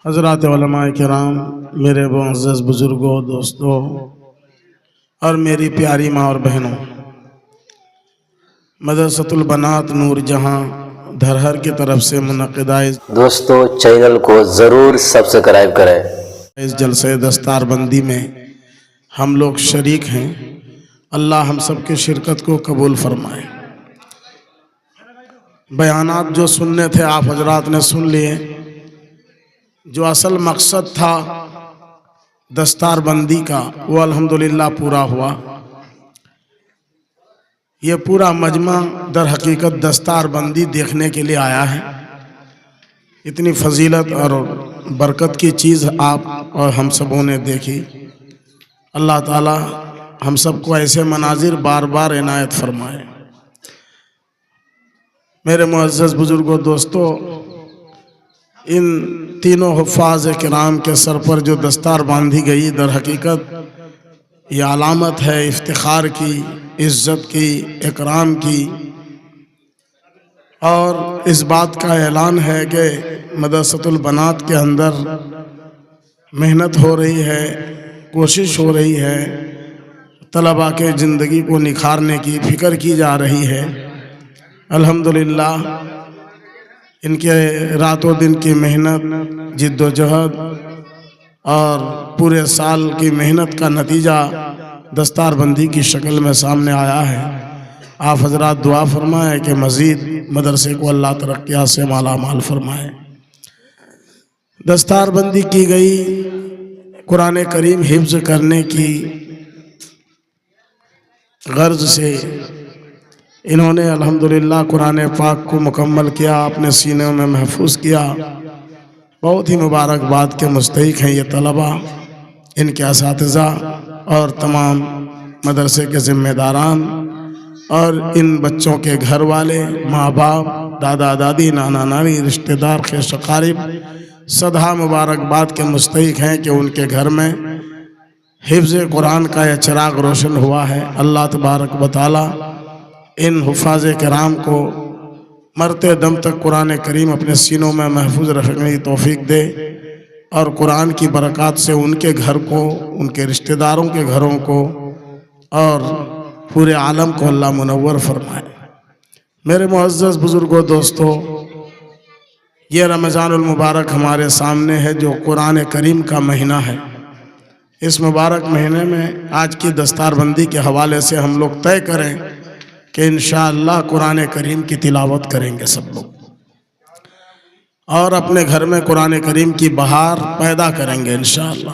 حضرات علماء کرام، میرے معزز بزرگوں، دوستوں اور میری پیاری ماں اور بہنوں، مدرسۃ البنات نور جہاں دھرہر کی طرف سے منعقدہ دوستو چینل کو ضرور سبسکرائب کریں۔ اس جلسے دستار بندی میں ہم لوگ شریک ہیں۔ اللہ ہم سب کی شرکت کو قبول فرمائے۔ بیانات جو سننے تھے آپ حضرات نے سن لیے۔ جو اصل مقصد تھا دستار بندی کا وہ الحمدللہ پورا ہوا۔ یہ پورا مجمع در حقیقت دستار بندی دیکھنے کے لیے آیا ہے۔ اتنی فضیلت اور برکت کی چیز آپ اور ہم سبوں نے دیکھی۔ اللہ تعالی ہم سب کو ایسے مناظر بار بار عنایت فرمائے۔ میرے معزز بزرگوں، دوستوں، ان تینوں حفاظ کرام کے سر پر جو دستار باندھی گئی، در حقیقت یہ علامت ہے افتخار کی، عزت کی، اکرام کی، اور اس بات کا اعلان ہے کہ مدرسۃ البنات کے اندر محنت ہو رہی ہے، کوشش ہو رہی ہے، طلباء کے زندگی کو نکھارنے کی فکر کی جا رہی ہے۔ الحمدللہ ان کے رات و دن کی محنت، جد و جہد اور پورے سال کی محنت کا نتیجہ دستار بندی کی شکل میں سامنے آیا ہے۔ آپ حضرات دعا فرمائیں کہ مزید مدرسے کو اللہ ترقیات سے مالا مال فرمائے۔ دستار بندی کی گئی قرآن کریم حفظ کرنے کی غرض سے۔ انہوں نے الحمدللہ قرآن پاک کو مکمل کیا، اپنے سینے میں محفوظ کیا۔ بہت ہی مبارکباد کے مستحق ہیں یہ طلباء، ان کے اساتذہ اور تمام مدرسے کے ذمہ داران اور ان بچوں کے گھر والے، ماں باپ، دادا دادی، نانا نانی، رشتہ دار، خیش اقارب، سدھا مبارکباد کے مستحق ہیں کہ ان کے گھر میں حفظ قرآن کا یہ چراغ روشن ہوا ہے۔ اللہ تبارک و تعالی ان حفاظ کرام کو مرتے دم تک قرآن کریم اپنے سینوں میں محفوظ رکھنے کی توفیق دے، اور قرآن کی برکات سے ان کے گھر کو، ان کے رشتہ داروں کے گھروں کو اور پورے عالم کو اللہ منور فرمائے۔ میرے معزز بزرگوں، دوستوں، یہ رمضان المبارک ہمارے سامنے ہے جو قرآن کریم کا مہینہ ہے۔ اس مبارک مہینے میں آج کی دستار بندی کے حوالے سے ہم لوگ طے کریں کہ انشاءاللہ قرآن کریم کی تلاوت کریں گے سب لوگ، اور اپنے گھر میں قرآن کریم کی بہار پیدا کریں گے انشاءاللہ۔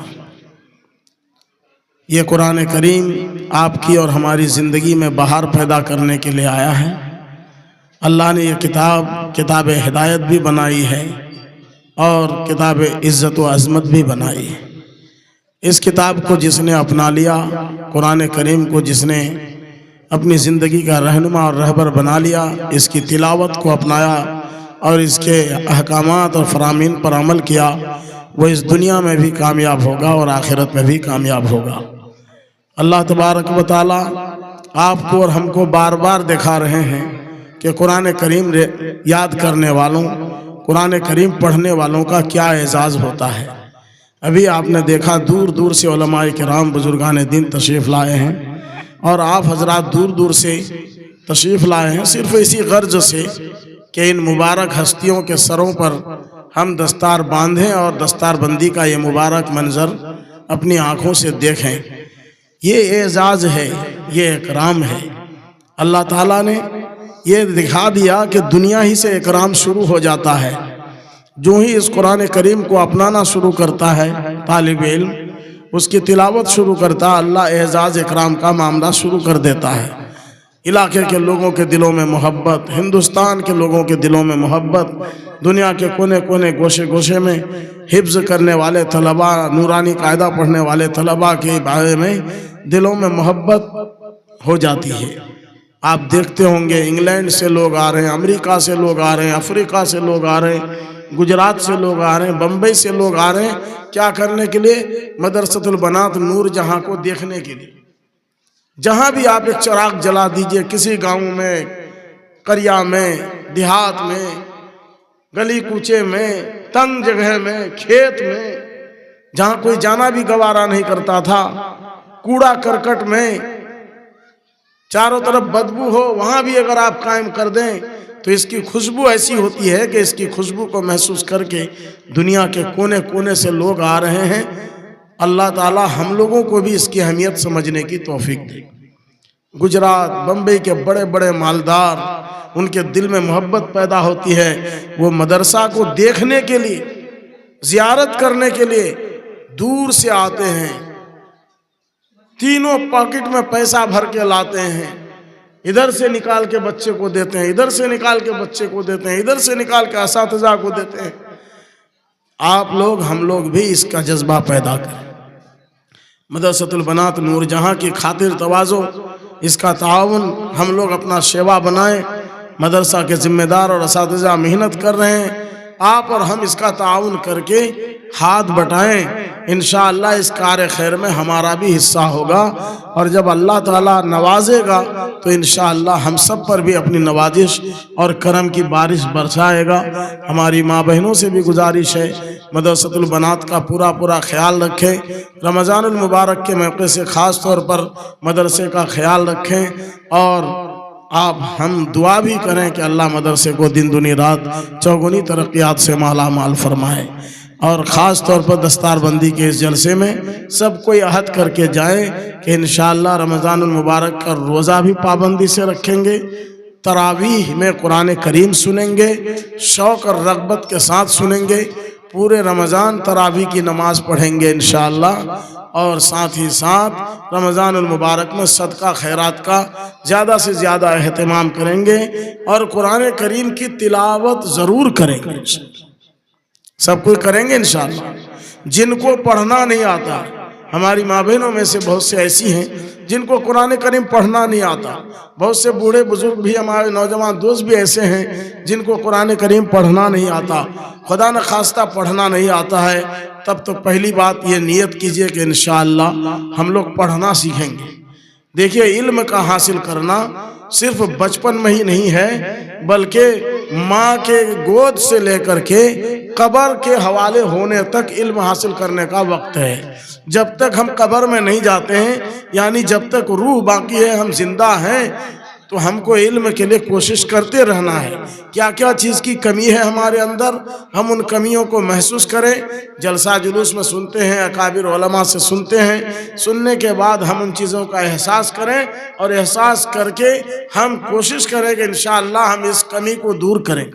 یہ قرآن کریم آپ کی اور ہماری زندگی میں بہار پیدا کرنے کے لیے آیا ہے۔ اللہ نے یہ کتاب ہدایت بھی بنائی ہے اور کتاب عزت و عظمت بھی بنائی ہے۔ اس کتاب کو جس نے اپنا لیا، قرآن کریم کو جس نے اپنی زندگی کا رہنما اور رہبر بنا لیا، اس کی تلاوت کو اپنایا اور اس کے احکامات اور فرامین پر عمل کیا، وہ اس دنیا میں بھی کامیاب ہوگا اور آخرت میں بھی کامیاب ہوگا۔ اللہ تبارک و تعالی آپ کو اور ہم کو بار بار دکھا رہے ہیں کہ قرآن کریم یاد کرنے والوں، قرآن کریم پڑھنے والوں کا کیا اعزاز ہوتا ہے۔ ابھی آپ نے دیکھا دور دور سے علماء کرام، بزرگان دین تشریف لائے ہیں، اور آپ حضرات دور دور سے تشریف لائے ہیں صرف اسی غرض سے کہ ان مبارک ہستیوں کے سروں پر ہم دستار باندھیں اور دستار بندی کا یہ مبارک منظر اپنی آنکھوں سے دیکھیں۔ یہ اعزاز ہے، یہ اکرام ہے۔ اللہ تعالیٰ نے یہ دکھا دیا کہ دنیا ہی سے اکرام شروع ہو جاتا ہے۔ جو ہی اس قرآن کریم کو اپنانا شروع کرتا ہے طالب علم، اس کی تلاوت شروع کرتا ہے، اللہ اعزاز اکرام کا معاملہ شروع کر دیتا ہے۔ علاقے کے لوگوں کے دلوں میں محبت، ہندوستان کے لوگوں کے دلوں میں محبت، دنیا کے کونے کونے گوشے گوشے میں حفظ کرنے والے طلباء، نورانی قاعدہ پڑھنے والے طلباء کے بارے میں دلوں میں محبت ہو جاتی ہے۔ آپ دیکھتے ہوں گے انگلینڈ سے لوگ آ رہے ہیں، امریکہ سے لوگ آ رہے ہیں، افریقہ سے لوگ آ رہے ہیں، گجرات سے لوگ آ رہے ہیں، بمبئی سے لوگ آ رہے ہیں، کیا کرنے کے لیے؟ مدرسۃ البنات نور جہاں کو دیکھنے کے لیے۔ جہاں بھی آپ ایک چراغ جلا دیجئے، کسی گاؤں میں، قریہ میں، دیہات میں، گلی کوچے میں، تنگ جگہ میں، کھیت میں، جہاں کوئی جانا بھی گوارا نہیں کرتا تھا، کوڑا کرکٹ میں چاروں طرف بدبو ہو، وہاں بھی اگر آپ قائم کر دیں تو اس کی خوشبو ایسی ہوتی ہے کہ اس کی خوشبو کو محسوس کر کے دنیا کے کونے کونے سے لوگ آ رہے ہیں۔ اللہ تعالی ہم لوگوں کو بھی اس کی اہمیت سمجھنے کی توفیق دے۔ گجرات، بمبئی کے بڑے بڑے مالدار، ان کے دل میں محبت پیدا ہوتی ہے، وہ مدرسہ کو دیکھنے کے لیے، زیارت کرنے کے لیے دور سے آتے ہیں، تینوں پاکٹ میں پیسہ بھر کے لاتے ہیں، ادھر سے نکال کے بچے کو دیتے ہیں، ادھر سے نکال کے بچے کو دیتے ہیں، ادھر سے نکال کے اساتذہ کو دیتے ہیں۔ آپ لوگ، ہم لوگ بھی اس کا جذبہ پیدا کریں۔ مدرسۃ البنات نور جہاں کی خاطر تواضع، اس کا تعاون ہم لوگ اپنا شیوا بنائیں۔ مدرسہ کے ذمہ دار اور اساتذہ محنت کر رہے ہیں، آپ اور ہم اس کا تعاون کر کے ہاتھ بٹائیں، انشاءاللہ اس کار خیر میں ہمارا بھی حصہ ہوگا، اور جب اللہ تعالیٰ نوازے گا تو انشاءاللہ ہم سب پر بھی اپنی نوازش اور کرم کی بارش برسائے گا۔ ہماری ماں بہنوں سے بھی گزارش ہے، مدرسۃ البنات کا پورا خیال رکھیں، رمضان المبارک کے موقع سے خاص طور پر مدرسے کا خیال رکھیں، اور آپ ہم دعا بھی کریں کہ اللہ مدرسے کو دن دنی رات چوگنی ترقیات سے مالا مال فرمائے۔ اور خاص طور پر دستار بندی کے اس جلسے میں سب کوئی عہد کر کے جائیں کہ انشاءاللہ رمضان المبارک کا روزہ بھی پابندی سے رکھیں گے، تراویح میں قرآن کریم سنیں گے، شوق اور رغبت کے ساتھ سنیں گے، پورے رمضان تراویح کی نماز پڑھیں گے انشاءاللہ، اور ساتھ ہی ساتھ رمضان المبارک میں صدقہ خیرات کا زیادہ سے زیادہ اہتمام کریں گے، اور قرآن کریم کی تلاوت ضرور کریں گے، سب کوئی کریں گے انشاءاللہ۔ جن کو پڑھنا نہیں آتا، ہماری ماں بہنوں میں سے بہت سے ایسی ہیں جن کو قرآن کریم پڑھنا نہیں آتا، بہت سے بوڑھے بزرگ بھی، ہمارے نوجوان دوست بھی ایسے ہیں جن کو قرآن کریم پڑھنا نہیں آتا، خدا نخواستہ پڑھنا نہیں آتا ہے، تب تو پہلی بات یہ نیت کیجئے کہ انشاءاللہ ہم لوگ پڑھنا سیکھیں گے۔ دیکھیے، علم کا حاصل کرنا صرف بچپن میں ہی نہیں ہے، بلکہ ماں کے گود سے لے کر کے قبر کے حوالے ہونے تک علم حاصل کرنے کا وقت ہے۔ جب تک ہم قبر میں نہیں جاتے ہیں، یعنی جب تک روح باقی ہے، ہم زندہ ہیں، تو ہم کو علم کے لیے کوشش کرتے رہنا ہے۔ کیا کیا چیز کی کمی ہے ہمارے اندر، ہم ان کمیوں کو محسوس کریں۔ جلسہ جلوس میں سنتے ہیں، اکابر علماء سے سنتے ہیں، سننے کے بعد ہم ان چیزوں کا احساس کریں، اور احساس کر کے ہم کوشش کریں کہ انشاءاللہ ہم اس کمی کو دور کریں۔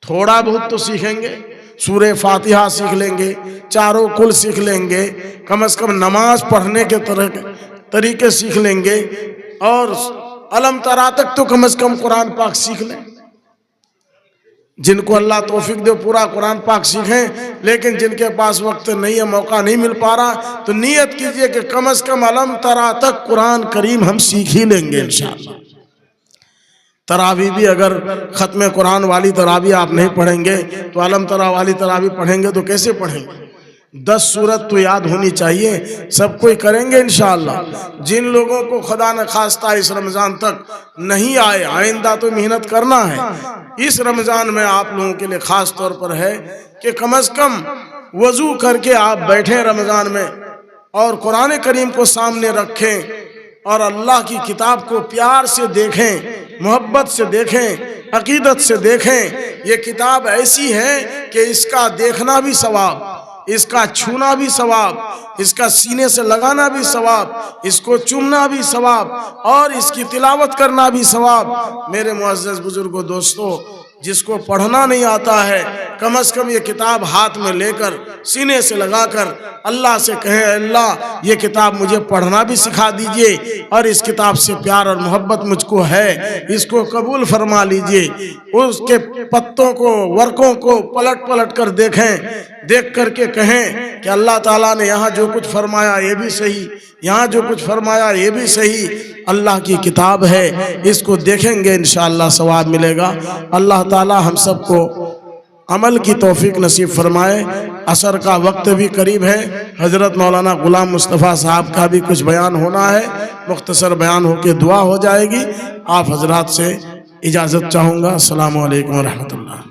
تھوڑا بہت تو سیکھیں گے، سورہ فاتحہ سیکھ لیں گے، چاروں کل سیکھ لیں گے، کم از کم نماز پڑھنے کے طریقے سیکھ لیں گے، اور علم ترا تک تو کم از کم قرآن پاک سیکھ لیں۔ جن کو اللہ توفیق دے پورا قرآن پاک سیکھیں، لیکن جن کے پاس وقت نہیں ہے، موقع نہیں مل پا رہا، تو نیت کیجئے کہ کم از کم علم ترا تک قرآن کریم ہم سیکھ ہی لیں گے انشاءاللہ۔ تراویح بھی اگر ختم قرآن والی تراویح آپ نہیں پڑھیں گے تو علم ترا والی تراویح پڑھیں گے تو کیسے پڑھیں گے؟ 10 سورت تو یاد ہونی چاہیے، سب کوئی کریں گے انشاءاللہ۔ جن لوگوں کو خدا نخواستہ اس رمضان تک نہیں آئے، آئندہ تو محنت کرنا ہے۔ اس رمضان میں آپ لوگوں کے لیے خاص طور پر ہے کہ کم از کم وضو کر کے آپ بیٹھیں رمضان میں، اور قرآن کریم کو سامنے رکھیں، اور اللہ کی کتاب کو پیار سے دیکھیں، محبت سے دیکھیں، عقیدت سے دیکھیں۔ یہ کتاب ایسی ہے کہ اس کا دیکھنا بھی ثواب، اس کا چھونا بھی ثواب، اس کا سینے سے لگانا بھی ثواب، اس کو چومنا بھی ثواب، اور اس کی تلاوت کرنا بھی ثواب۔ میرے معزز بزرگوں، دوستو، جس کو پڑھنا نہیں آتا ہے، کم از کم یہ کتاب ہاتھ میں لے کر سینے سے لگا کر اللہ سے کہیں، اللہ یہ کتاب مجھے پڑھنا بھی سکھا دیجئے، اور اس کتاب سے پیار اور محبت مجھ کو ہے، اس کو قبول فرما لیجئے۔ اس کے پتوں کو، ورقوں کو پلٹ پلٹ کر دیکھیں، دیکھ کر کے کہیں کہ اللہ تعالیٰ نے یہاں جو کچھ فرمایا یہ بھی صحیح، یہاں جو کچھ فرمایا یہ بھی صحیح، اللہ کی کتاب ہے، اس کو دیکھیں گے انشاءاللہ ثواب ملے گا۔ اللہ تعالیٰ ہم سب کو عمل کی توفیق نصیب فرمائے۔ عصر کا وقت بھی قریب ہے، حضرت مولانا غلام مصطفیٰ صاحب کا بھی کچھ بیان ہونا ہے، مختصر بیان ہو کے دعا ہو جائے گی۔ آپ حضرات سے اجازت چاہوں گا۔ السلام علیکم ورحمۃ اللہ۔